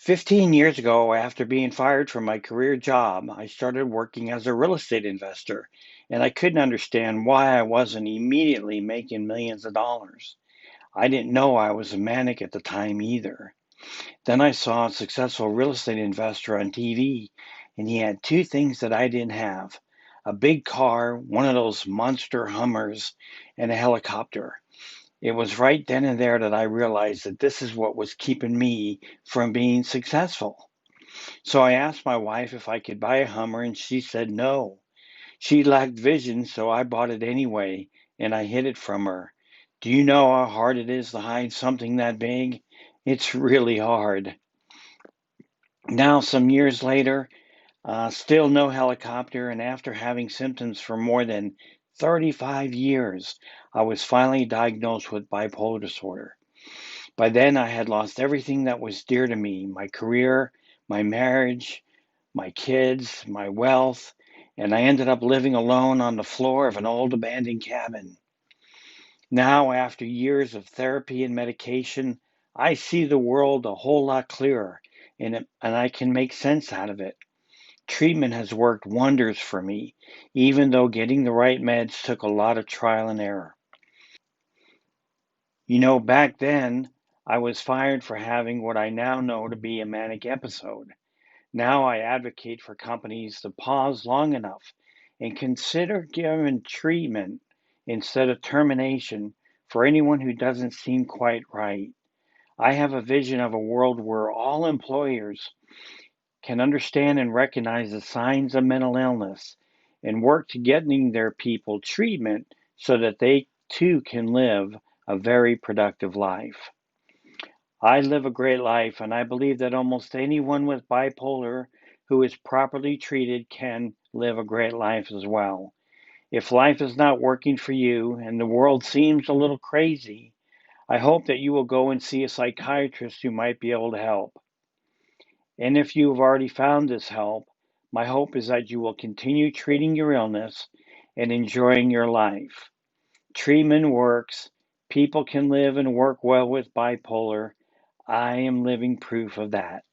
15 years ago, after being fired from my career job, I started working as a real estate investor, and I couldn't understand why I wasn't immediately making millions of dollars. I didn't know I was a manic at the time either. Then I saw a successful real estate investor on TV, and he had two things that I didn't have: a big car, one of those monster Hummers, and a helicopter. It was right then and there that I realized that this is what was keeping me from being successful. So I asked my wife if I could buy a Hummer, and she said no. She lacked vision, so I bought it anyway, and I hid it from her. Do you know how hard it is to hide something that big? It's really hard. Now, some years later, still no helicopter, and after having symptoms for more than 35 years, I was finally diagnosed with bipolar disorder. By then, I had lost everything that was dear to me: my career, my marriage, my kids, my wealth, and I ended up living alone on the floor of an old abandoned cabin. Now, after years of therapy and medication, I see the world a whole lot clearer, and I can make sense out of it. Treatment has worked wonders for me, even though getting the right meds took a lot of trial and error. Back then, I was fired for having what I now know to be a manic episode. Now I advocate for companies to pause long enough and consider giving treatment instead of termination for anyone who doesn't seem quite right. I have a vision of a world where all employers can understand and recognize the signs of mental illness and work to getting their people treatment so that they too can live a very productive life. I live a great life, and I believe that almost anyone with bipolar who is properly treated can live a great life as well. If life is not working for you and the world seems a little crazy, I hope that you will go and see a psychiatrist who might be able to help. And if you have already found this help, my hope is that you will continue treating your illness and enjoying your life. Treatment works. People can live and work well with bipolar. I am living proof of that.